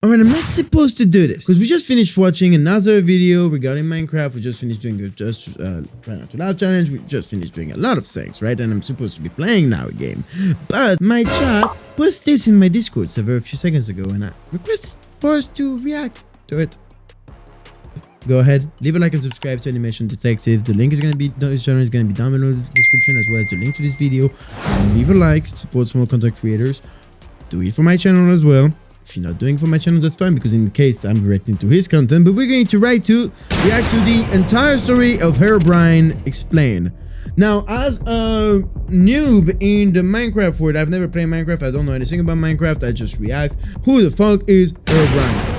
Alright, I'm not supposed to do this because we just finished watching another video regarding Minecraft. We just finished doing a try not to laugh challenge. We just finished doing a lot of things, right? And I'm supposed to be playing now a game. But my chat posted this in my Discord server a few seconds ago, and I requested for us to react to it. Go ahead, leave a like and subscribe to Animation Detective. The link is gonna be his channel is gonna be down below in the description, as well as the link to this video. Leave a like, support small content creators. Do it for my channel as well. If you're not doing it for my channel, that's fine, because in case I'm reacting to his content. But we're going to react to the entire story of Herobrine explained. Now, as a noob in the Minecraft world, I've never played Minecraft, I don't know anything about Minecraft, I just react. Who the fuck is Herobrine?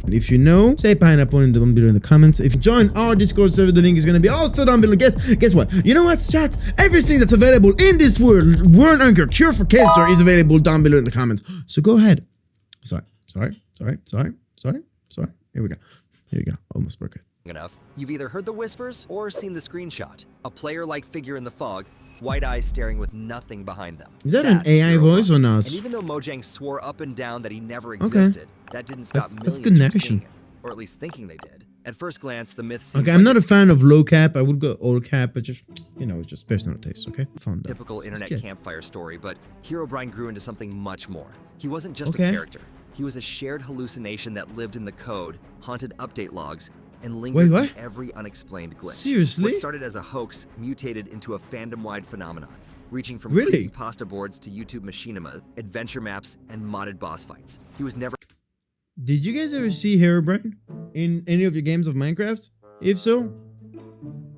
If you know, say pineapple down below in the comments. If you join our Discord server, the link is gonna be also down below. Guess what? You know what, chat? Everything that's available in this world hunger, cure for cancer, is available down below in the comments. So go ahead. Sorry. Here we go. Almost broke it. Enough. You've either heard the whispers or seen the screenshot. A player-like figure in the fog, white eyes staring with nothing behind them. Is that an AI voice or not? And even though Mojang swore up and down that he never existed, that didn't stop millions from seeing it, or at least thinking they did. At first glance, the myth seems I'm not a fan of low cap. I would go all cap, but just, you know, it's just personal taste, okay? Found that. Typical internet campfire story, but Herobrine grew into something much more. He wasn't just a character. He was a shared hallucination that lived in the code, haunted update logs, and lingered in every unexplained glitch. Seriously? What started as a hoax mutated into a fandom-wide phenomenon, reaching from creepypasta boards to YouTube machinima, adventure maps, and modded boss fights. He was never... Did you guys ever see Herobrine in any of your games of Minecraft? If so,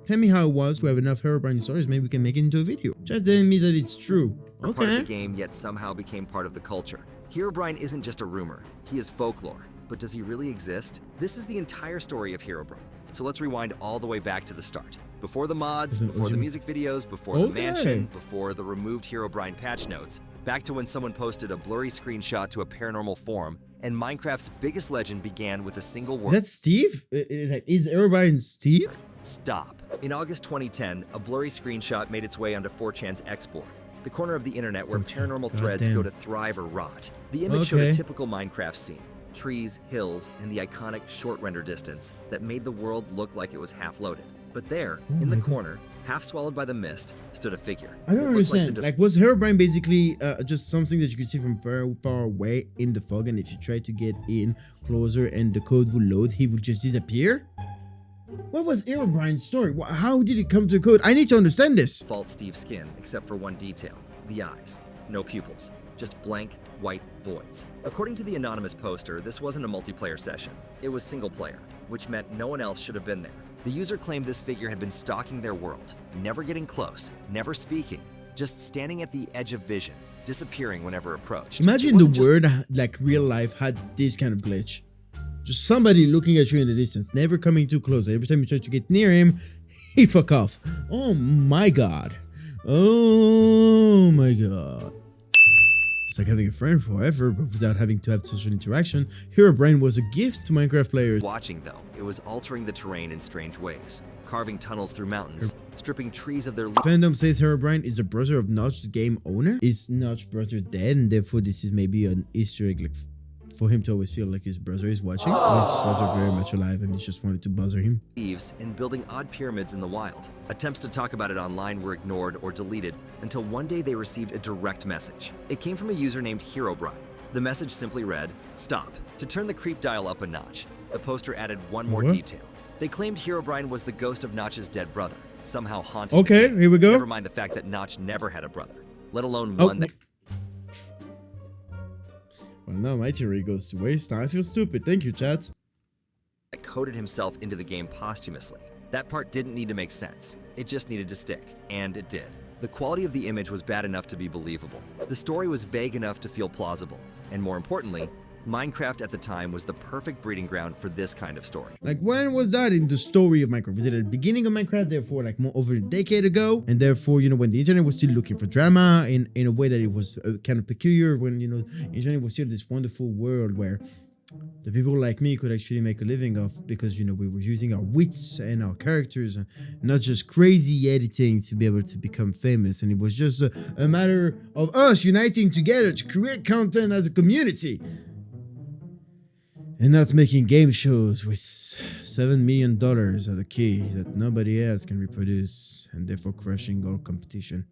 tell me how it was. We have enough Herobrine stories, maybe we can make it into a video. Just telling me that it's true. Part of the game, yet somehow became part of the culture. Herobrine isn't just a rumor, he is folklore. But does he really exist? This is the entire story of Herobrine. So let's rewind all the way back to the start. Before the mods, before the music videos, before the mansion, before the removed Herobrine patch notes, back to when someone posted a blurry screenshot to a paranormal forum, and Minecraft's biggest legend began with a single word. Is that Steve? Is Herobrine Steve? Stop. In August 2010, a blurry screenshot made its way onto 4chan's X-board, the corner of the internet where paranormal threads go to thrive or rot. The image showed a typical Minecraft scene. Trees, hills, and the iconic short render distance that made the world look like it was half-loaded. But there, in the corner, half swallowed by the mist, stood a figure. I don't understand. Like, was Herobrine basically just something that you could see from very far away in the fog, and if you tried to get in closer and the code would load, he would just disappear? What was Herobrine's story? How did it come to code? I need to understand this. False Steve's skin, except for one detail: the eyes. No pupils. Just blank, white voids. According to the anonymous poster, this wasn't a multiplayer session. It was single player, which meant no one else should have been there. The user claimed this figure had been stalking their world, never getting close, never speaking, just standing at the edge of vision, disappearing whenever approached. Imagine the world, like real life, had this kind of glitch. Just somebody looking at you in the distance, never coming too close. Every time you try to get near him, he fuck off. Oh my god. Oh my god. It's like having a friend forever, but without having to have social interaction. Herobrine was a gift to Minecraft players. Watching though, it was altering the terrain in strange ways, carving tunnels through mountains, stripping trees of their leaves. Fandom says Herobrine is the brother of Notch, the game owner. Is Notch's brother dead, and therefore this is maybe an Easter egg, like for him to always feel like his brother is watching. His brother very much alive, and he just wanted to bother him. Leaves and building odd pyramids in the wild. Attempts to talk about it online were ignored or deleted until one day they received a direct message. It came from a user named Herobrine. The message simply read, "Stop." To turn the creep dial up a notch, the poster added one more detail. They claimed Herobrine was the ghost of Notch's dead brother, somehow haunting the game. Here we go. Never mind the fact that Notch never had a brother, let alone one that... Well, now my theory goes to waste. Now I feel stupid. Thank you, chat. ...that coded himself into the game posthumously. That part didn't need to make sense. It just needed to stick, and it did. The quality of the image was bad enough to be believable. The story was vague enough to feel plausible. And more importantly, Minecraft at the time was the perfect breeding ground for this kind of story. Like, when was that in the story of Minecraft? Was it at the beginning of Minecraft, therefore like more over a decade ago? And therefore, you know, when the internet was still looking for drama in a way that it was kind of peculiar, when, you know, internet was still this wonderful world where the people like me could actually make a living off, because, you know, we were using our wits and our characters, and not just crazy editing to be able to become famous. And it was just a matter of us uniting together to create content as a community. And not making game shows with $7 million are the key that nobody else can reproduce, and therefore crushing all competition.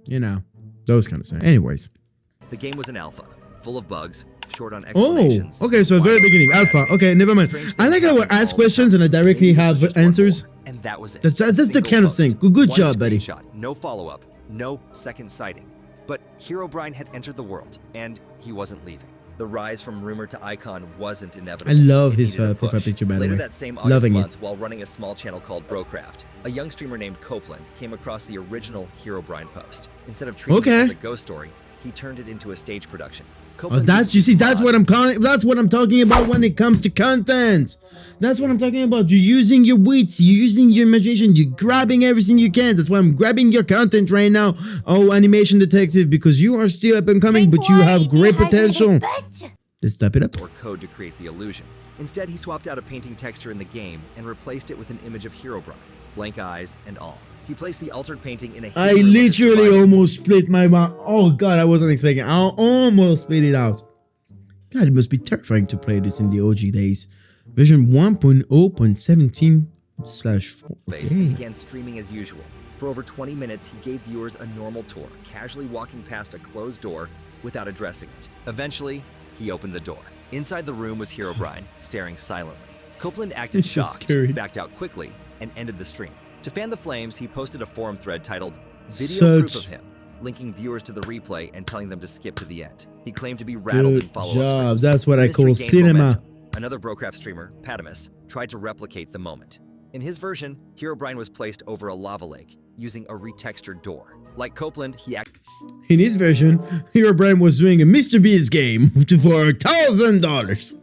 You know, those kind of things. Anyways. The game was an alpha, full of bugs, short on Oh, explanations. okay, so very beginning, alpha. Okay, never mind. I like how I ask questions and I directly have answers. And that was it. That's the kind of thing. Good job, buddy. No follow-up, no second sighting. But Herobrine had entered the world, and he wasn't leaving. The rise from rumor to icon wasn't inevitable. I love his It needed a profile push. picture, by the way. Later that same August Loving month, it. while running a small channel called Brocraft, a young streamer named Copeland came across the original Herobrine post. Instead of treating it as a ghost story, he turned it into a stage production. Oh, that's, you see, that's what I'm calling, that's what I'm talking about when it comes to content. That's what I'm talking about. You're using your wits, you're using your imagination, you're grabbing everything you can. That's why I'm grabbing your content right now. Oh, Animation Detective, because you are still up and coming, but you have great potential. Let's step it up. Or code to create the illusion. Instead, he swapped out a painting texture in the game and replaced it with an image of Herobrine, blank eyes and all. He placed the altered painting in a I literally almost split my mouth. Oh god, I wasn't expecting. I almost split it out. God, it must be terrifying to play this in the OG days. Version 1.0.17/4. He began streaming as usual. For over 20 minutes, he gave viewers a normal tour, casually walking past a closed door without addressing it. Eventually, he opened the door. Inside the room was Herobrine, staring silently. Copeland acted shocked, backed out quickly, and ended the stream. To fan the flames, he posted a forum thread titled Video Proof of Him, linking viewers to the replay and telling them to skip to the end. He claimed to be rattled in follow-up streams. That's what I call cinema. Momentum. Another Brocraft streamer, Patamus, tried to replicate the moment. In his version, Herobrine was placed over a lava lake, using a retextured door. Like Copeland, in his version, Herobrine was doing a Mr. Beast game for $1,000.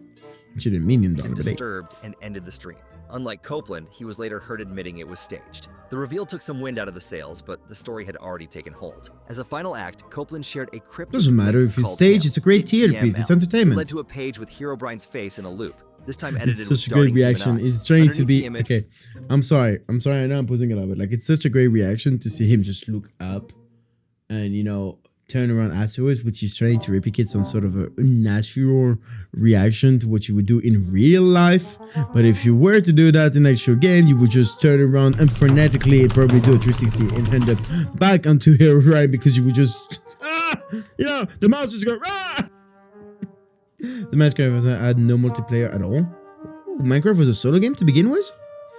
Actually, $1 million. Disturbed and ended the stream. Unlike Copeland, he was later heard admitting it was staged. The reveal took some wind out of the sails, but the story had already taken hold. As a final act, Copeland shared a cryptic doesn't matter if it's staged, it's a great theater piece, it's entertainment. It led to a page with Herobrine's face in a loop. This time edited it's with such a great reaction. It's trying to be image, okay. I'm sorry. I know I'm posing a lot, but like it's such a great reaction to see him just look up and turn around afterwards, which is trying to replicate some sort of a natural reaction to what you would do in real life. But if you were to do that in actual game, you would just turn around and frenetically probably do a 360 and end up back onto Herobrine because you would just the mouse just go The Minecraft had no multiplayer at all. Ooh, Minecraft was a solo game to begin with?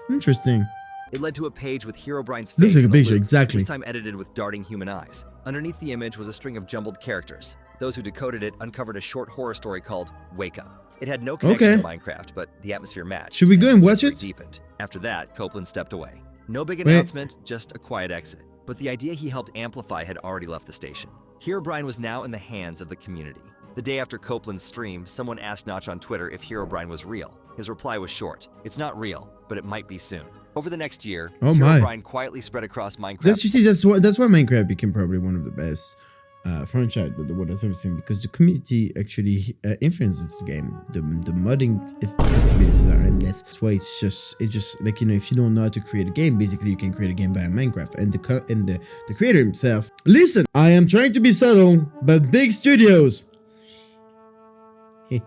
Interesting. It led to a page with Herobrine's face. Looks like a picture, loop, exactly. This time edited with darting human eyes. Underneath the image was a string of jumbled characters. Those who decoded it uncovered a short horror story called Wake Up. It had no connection to Minecraft, but the atmosphere matched. Should we go and watch it? Deepened. After that, Copeland stepped away. No big announcement, just a quiet exit. But the idea he helped amplify had already left the station. Herobrine was now in the hands of the community. The day after Copeland's stream, someone asked Notch on Twitter if Herobrine was real. His reply was short. It's not real, but it might be soon. Over the next year, Herobrine quietly spread across Minecraft. That's why Minecraft became probably one of the best franchise that the world has ever seen, because the community actually influences the game. The modding possibilities are endless. That's why it's just like if you don't know how to create a game, basically you can create a game via Minecraft. And the creator himself. Listen, I am trying to be subtle, but big studios. Hey,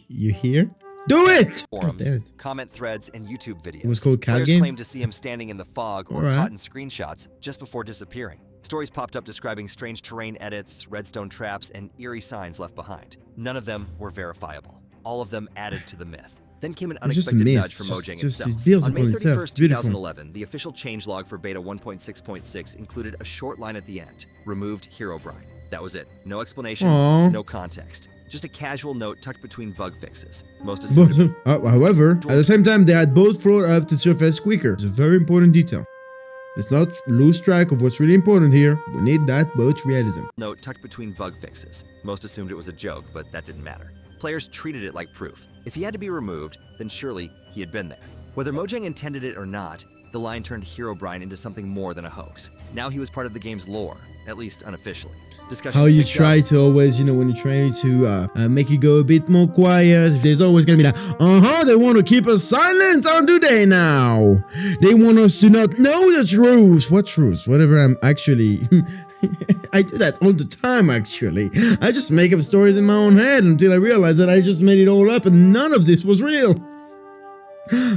you hear? Do it! Forums, comment threads, and YouTube videos. It was called Players claimed to see him standing in the fog or caught in screenshots just before disappearing. Stories popped up describing strange terrain edits, redstone traps, and eerie signs left behind. None of them were verifiable. All of them added to the myth. Then came an unexpected nudge from Mojang itself. On May 31st, 2011, the official changelog for Beta 1.6.6 included a short line at the end. Removed Herobrine. That was it. No explanation, no context. Just a casual note tucked between bug fixes. However, at the same time, they had both float up to surface quicker. It's a very important detail. Let's not lose track of what's really important here. We need that boat realism. Note tucked between bug fixes. Most assumed it was a joke, but that didn't matter. Players treated it like proof. If he had to be removed, then surely he had been there. Whether Mojang intended it or not, the line turned Herobrine into something more than a hoax. Now he was part of the game's lore, at least unofficially. Discussions How you picked try up. to always, you know, when you try to make it go a bit more quiet, there's always gonna be that, they want to keep us silent, how do they now? They want us to not know the truth. What truth? Whatever I'm actually... I do that all the time, actually. I just make up stories in my own head until I realize that I just made it all up and none of this was real.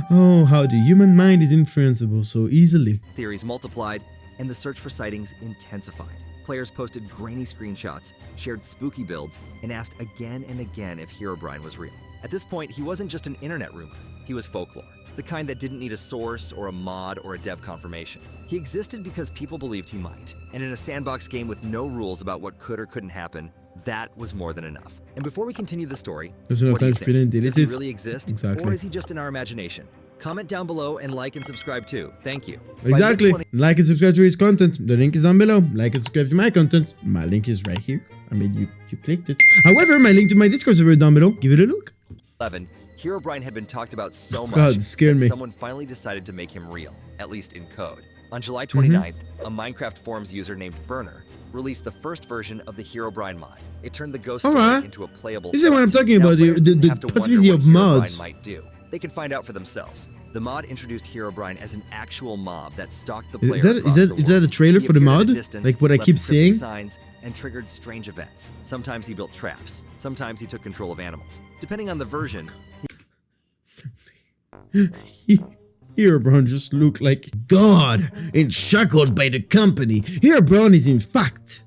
Oh, how the human mind is influenceable so easily. Theories multiplied, and the search for sightings intensified. Players posted grainy screenshots, shared spooky builds, and asked again and again if Herobrine was real. At this point, he wasn't just an internet rumor, he was folklore. The kind that didn't need a source or a mod or a dev confirmation. He existed because people believed he might, and in a sandbox game with no rules about what could or couldn't happen, that was more than enough. And before we continue the story, what do you think? Does he really exist? Exactly. Or is he just in our imagination? Comment down below and like and subscribe too. Thank you. Exactly. Like and subscribe to his content. The link is down below. Like and subscribe to my content. My link is right here. I mean, you clicked it. However, my link to my Discord server is down below. Give it a look. 11. Herobrine had been talked about so much God, scared that me. someone finally decided to make him real, at least in code. On July 29th, a Minecraft forums user named Burner released the first version of the Herobrine mod. It turned the ghost story into a playable This is what I'm talking Now, about, players the didn't have to possibility wonder of what Herobrine mods. might do. They could find out for themselves. The mod introduced Herobrine as an actual mob that stalked the player Is that a trailer for the mod? Like what I keep seeing? Signs and triggered strange events. Sometimes he built traps. Sometimes he took control of animals. Depending on the version, Herobrine just looked like God, encircled by the company. Herobrine is in fact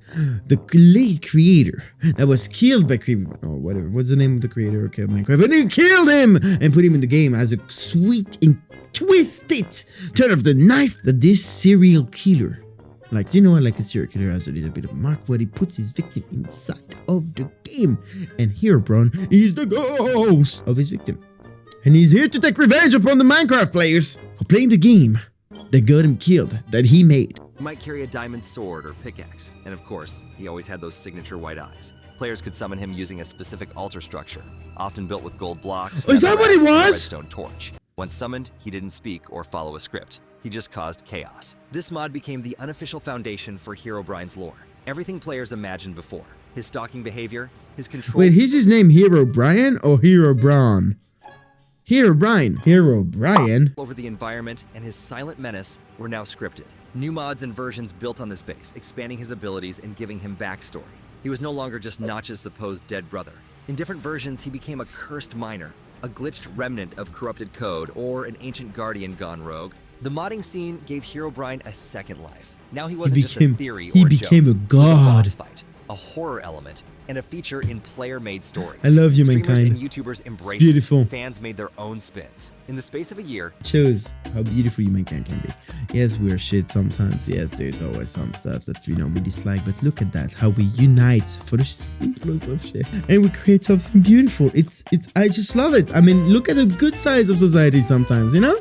the late creator that was killed by creepypasta or whatever. What's the name of the creator of Minecraft? And they killed him and put him in the game as a sweet and twisted turn of the knife that this serial killer, like, you know, like a serial killer has a little bit of mark where he puts his victim inside of the game, and Herobrine is the ghost of his victim. And he's here to take revenge upon the Minecraft players for playing the game that got him killed, that he made. he might carry a diamond sword or pickaxe. And of course, he always had those signature white eyes. Players could summon him using a specific altar structure, often built with gold blocks. Oh, is that what it and a was? redstone torch. Once summoned, he didn't speak or follow a script. He just caused chaos. This mod became the unofficial foundation for Herobrine's lore. Everything players imagined before. His stalking behavior, his control... Wait, is his name Herobrine or Herobrine? Herobrine. over the environment and his silent menace were now scripted. New mods and versions built on this base, expanding his abilities and giving him backstory. He was no longer just Notch's supposed dead brother. In different versions, he became a cursed miner, a glitched remnant of corrupted code, or an ancient guardian gone rogue. The modding scene gave Herobrine a second life. Now he wasn't just a theory or he a became joke. a It was god. boss fight, a horror element, and a feature in player-made stories. I love Streamers humankind. and YouTubers embraced It's beautiful. it. Fans made their own spins. In the space of a year, Shows how beautiful humankind can be. Yes, we're shit sometimes. Yes, there's always some stuff that we dislike. But look at that, how we unite for the simplest of shit, and we create something beautiful. It's. I just love it. I mean, look at the good sides of society sometimes, you know.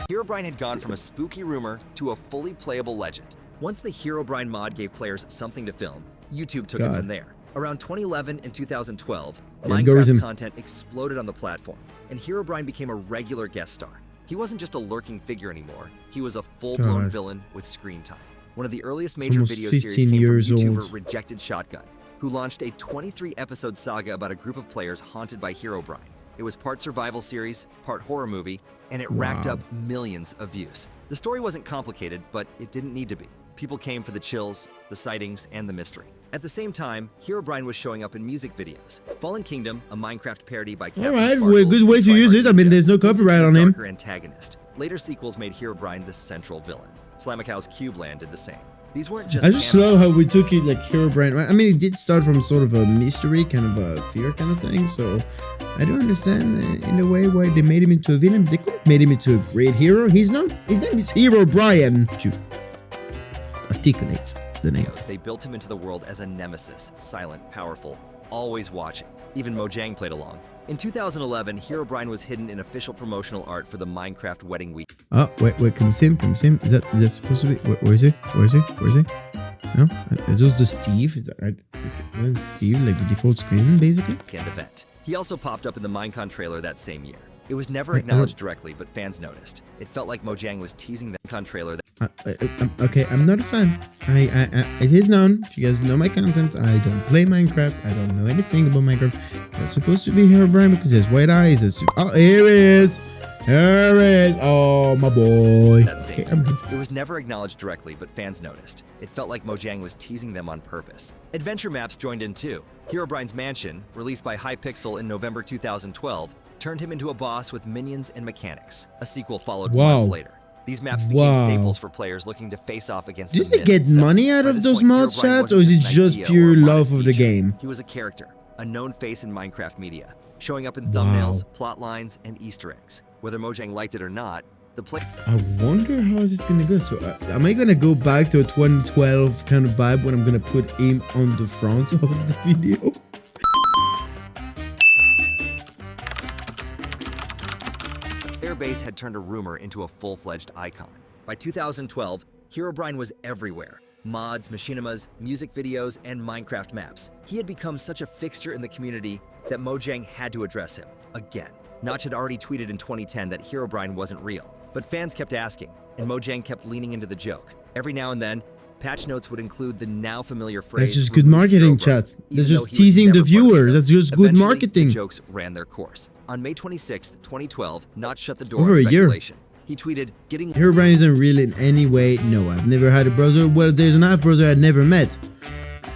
Herobrine had gone from a spooky rumor to a fully playable legend. Once the Herobrine mod gave players something to film, YouTube took it from there. Around 2011 and 2012, Minecraft content exploded on the platform, and Herobrine became a regular guest star. He wasn't just a lurking figure anymore, he was a full-blown villain with screen time. One of the earliest major video series came from YouTuber Rejected Shotgun, who launched a 23-episode saga about a group of players haunted by Herobrine. It was part survival series, part horror movie, and it racked up millions of views. The story wasn't complicated, but it didn't need to be. People came for the chills, the sightings, and the mystery. At the same time, Herobrine was showing up in music videos. Fallen Kingdom, a Minecraft parody by Captain Sparkles, good way to use it. I mean, there's no copyright on him. Darker antagonist. Later sequels made Herobrine the central villain. Slamacow's Cubeland did the same. These weren't just. I just love how we took it like Herobrine. Right? I mean, it did start from sort of a mystery, kind of a fear kind of thing. So I don't understand in a way why they made him into a villain. They could have made him into a great hero. He's not. His name is Herobrine. To articulate the name. They built him into the world as a nemesis, silent, powerful, always watching. Even Mojang played along. In 2011, Herobrine was hidden in official promotional art for the Minecraft Wedding Week. Oh, wait, can we see him? Can we see him? Is that supposed to be? Where is he? Where is he? Where is he? No? Is those the Steve? Is that right? Steve, like the default screen, basically? Event. He also popped up in the Minecon trailer that same year. It was never acknowledged directly, but fans noticed. It felt like Mojang was teasing the Minecon trailer. Okay, I'm not a fan. It is known. If you guys know my content, I don't play Minecraft. I don't know anything about Minecraft. It's not supposed to be Herobrine because he has white eyes. Oh, here he is. Here he is. Oh, my boy. Okay, it was never acknowledged directly, but fans noticed. It felt like Mojang was teasing them on purpose. Adventure maps joined in too. Herobrine's mansion, released by Hypixel in November 2012, turned him into a boss with minions and mechanics. A sequel followed months later. These maps became staples for players looking to face off against Did they get money out of those mods, chats, or is it just pure love of the game? He was a character, a known face in Minecraft media, showing up in thumbnails, plot lines, and Easter eggs. Whether Mojang liked it or not, the play. I wonder how is this gonna go. So, am I gonna go back to a 2012 kind of vibe when I'm gonna put him on the front of the video? Base had turned a rumor into a full-fledged icon. By 2012, Herobrine was everywhere. Mods, machinimas, music videos, and Minecraft maps. He had become such a fixture in the community that Mojang had to address him again. Notch had already tweeted in 2010 that Herobrine wasn't real, but fans kept asking, and Mojang kept leaning into the joke. Every now and then, patch notes would include the now familiar phrase. That's just good marketing, chat. That's just teasing the viewer. That's just good marketing. The jokes ran their course. On May 26, 2012, Notch shut the door on speculation. He tweeted, getting Herobrine isn't real in any way. No, I've never had a brother. Well, there's an half brother I'd never met.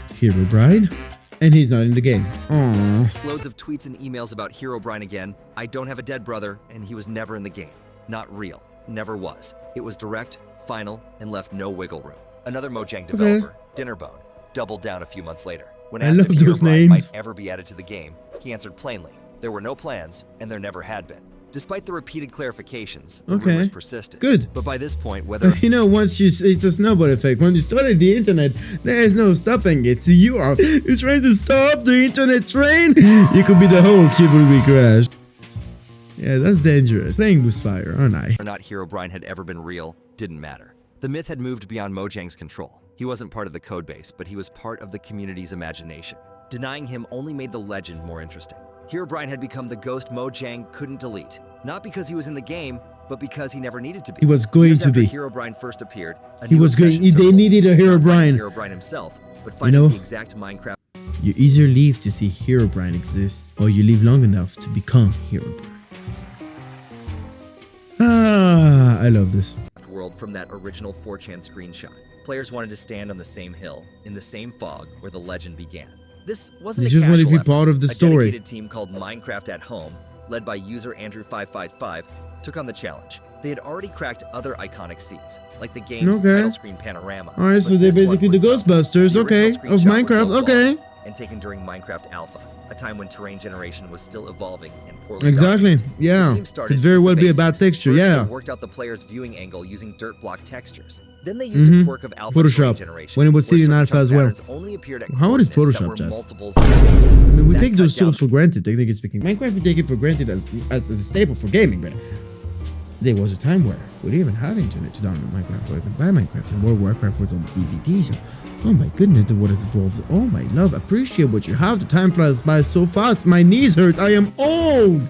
Herobrine? And he's not in the game. Aww. Loads of tweets and emails about Herobrine again. I don't have a dead brother, and he was never in the game. Not real. Never was. It was direct, final, and left no wiggle room. Another Mojang developer, Dinnerbone, doubled down a few months later. When asked if Herobrine might ever be added to the game, he answered plainly, there were no plans, and there never had been. Despite the repeated clarifications, the rumors persisted. Good. But by this point, whether... You know, once it's a snowball effect. When you started the internet, there is no stopping it. So you're trying to stop the internet train? You could be the whole cube will be crashed. Yeah, that's dangerous. Playing with fire, aren't I? Or not Herobrine had ever been real didn't matter. The myth had moved beyond Mojang's control. He wasn't part of the codebase, but he was part of the community's imagination. Denying him only made the legend more interesting. Herobrine had become the ghost Mojang couldn't delete. Not because he was in the game, but because he never needed to be. He was going to be. Herobrine first appeared, he was going. They needed a Herobrine. Herobrine himself, but finding the exact Minecraft. You either leave to see Herobrine exist, or you live long enough to become Herobrine. Ah, I love this. World from that original 4chan screenshot. Players wanted to stand on the same hill, in the same fog where the legend began. This wasn't a casual effort. Be part of the story. A dedicated team called Minecraft at Home, led by user Andrew555, took on the challenge. They had already cracked other iconic seeds, like the game's title screen panorama. Alright, so they're basically the Ghostbusters, of Minecraft, and taken during Minecraft Alpha, a time when terrain generation was still evolving and poorly documented. Yeah. Could very well be a bad texture, They worked out the player's viewing angle using dirt block textures. Then they used a quirk of alpha terrain generation, when it was still in alpha as well. Only appeared at How is Photoshop, chat? I mean, we take those tools for granted, technically speaking. Minecraft, we take it for granted as a staple for gaming, but there was a time where we didn't even have internet to download Minecraft or even buy Minecraft, and World of Warcraft was on DVD, so oh my goodness, the world has evolved. Oh my love, appreciate what you have. The time flies by so fast. My knees hurt. I am old.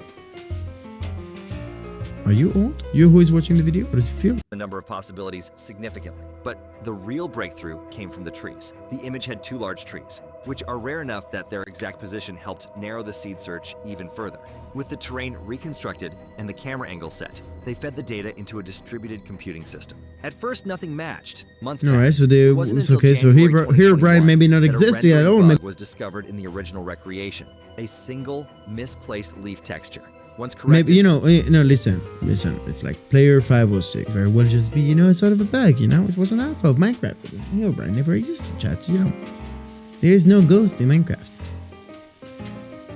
Are you old? You who is watching the video? What does it feel? The number of possibilities significantly, but the real breakthrough came from the trees. The image had 2 large trees, which are rare enough that their exact position helped narrow the seed search even further. With the terrain reconstructed and the camera angle set, they fed the data into a distributed computing system. At first, nothing matched. Months passed. Alright, so Herobrine maybe not existing at all. Was discovered in the original recreation. A single misplaced leaf texture. Once corrected, maybe listen. It's like player 506. Very well just be, it's out of a bag. It was an alpha of Minecraft. Herobrine never existed, chat. There is no ghost in Minecraft.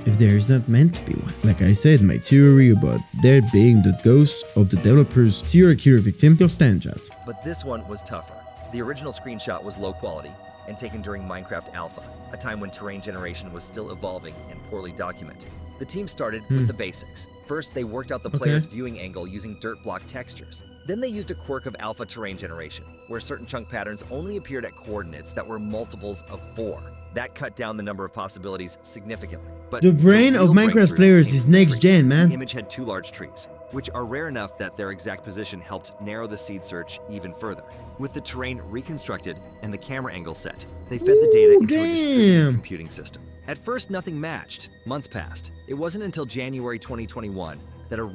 If there is not meant to be one. Like I said, my theory about there being the ghost of the developer's serial killer victim will stand, chat. But this one was tougher. The original screenshot was low quality and taken during Minecraft Alpha, a time when terrain generation was still evolving and poorly documented. The team started with the basics. First, they worked out the player's viewing angle using dirt block textures. Then they used a quirk of alpha terrain generation, where certain chunk patterns only appeared at coordinates that were multiples of 4. That cut down the number of possibilities significantly. But the brain of Minecraft players is next gen, man. The image had 2 large trees. which are rare enough that their exact position helped narrow the seed search even further. With the terrain reconstructed and the camera angle set, they fed the data into a distributed computing system. At first, nothing matched. Months passed. It wasn't until January 2021 that a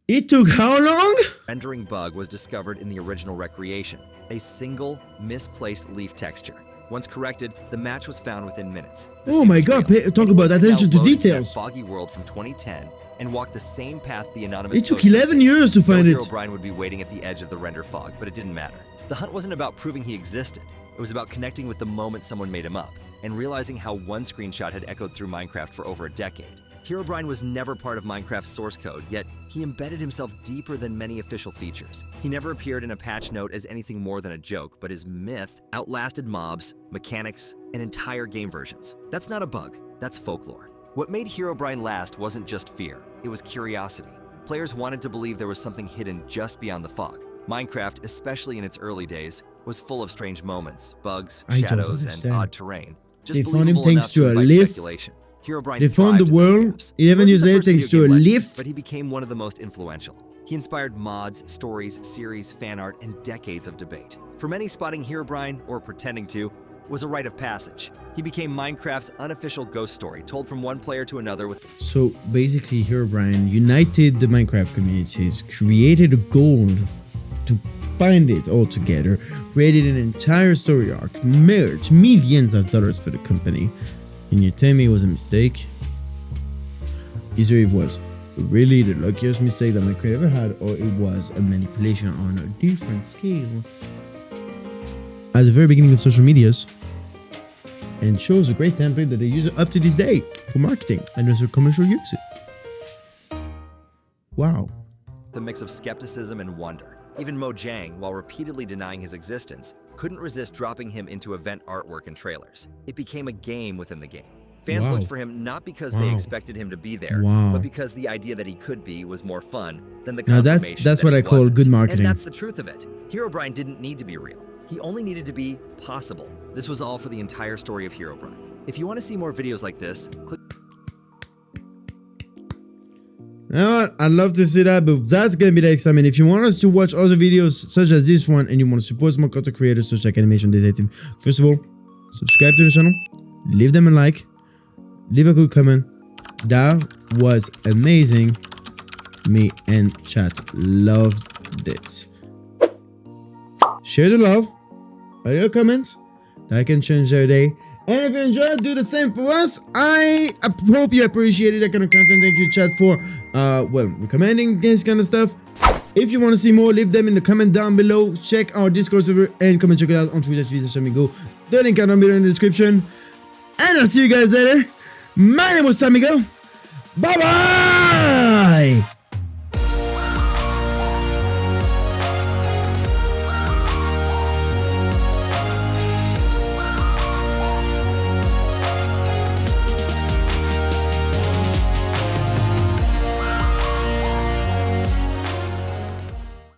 It took how long? rendering bug was discovered in the original recreation, a single misplaced leaf texture. Once corrected, the match was found within minutes. The Oh same my god, trail. talk Anyone about could now attention to load into that details. foggy world from 2010 and walk the same path the anonymous It took poster 11 did. years to find it. Herobrine would be waiting at the edge of the render fog, but it didn't matter. The hunt wasn't about proving he existed. It was about connecting with the moment someone made him up and realizing how one screenshot had echoed through Minecraft for over a decade. Herobrine was never part of Minecraft's source code, yet he embedded himself deeper than many official features. He never appeared in a patch note as anything more than a joke, but his myth outlasted mobs, mechanics, and entire game versions. That's not a bug, that's folklore. What made Herobrine last wasn't just fear, it was curiosity. Players wanted to believe there was something hidden just beyond the fog. Minecraft, especially in its early days, was full of strange moments, bugs, I don't shadows, and understand. odd terrain. Just They found him believable thanks enough to a invite lift. speculation. Herobrine They found thrived the in those world gaps. 11 He years wasn't the later first thanks video to a game legend, lift. but he became one of the most influential. He inspired mods, stories, series, fan art, and decades of debate. For many, spotting Herobrine, or pretending to, was a rite of passage. He became Minecraft's unofficial ghost story, told from one player to another with So basically, Herobrine united the Minecraft communities, created a goal to find it all together, created an entire story arc, merged millions of dollars for the company. And you tell me it was a mistake? Either it was really the luckiest mistake that Minecraft ever had, or it was a manipulation on a different scale. At the very beginning of social medias, and shows a great template that they use up to this day for marketing and as a commercial use. Wow. the mix of skepticism and wonder. Even Mojang, while repeatedly denying his existence, couldn't resist dropping him into event artwork and trailers. It became a game within the game. Fans Wow. looked for him not because they Wow. expected him to be there, Wow. but because the idea that he could be was more fun than the Now confirmation that's that what he I call wasn't. good marketing. And that's the truth of it. Herobrine didn't need to be real. He only needed to be possible. This was all for the entire story of Herobrine. If you want to see more videos like this, click. You know what? I'd love to see that, but that's gonna be the next time. And if you want us to watch other videos such as this one, and you want to support small content creators such like Animation Detective, first of all, subscribe to the channel, leave them a like, leave a good comment. That was amazing. Me and chat loved it. Share the love, write your comments. That can change their day. And if you enjoyed, do the same for us. I hope you appreciated that kind of content. Thank you, chat, for recommending this kind of stuff. If you want to see more, leave them in the comment down below. Check our Discord server and come and check it out on Twitter, SAMiiGO. The link down below in the description. And I'll see you guys later. My name was SAMiiGO. Bye bye.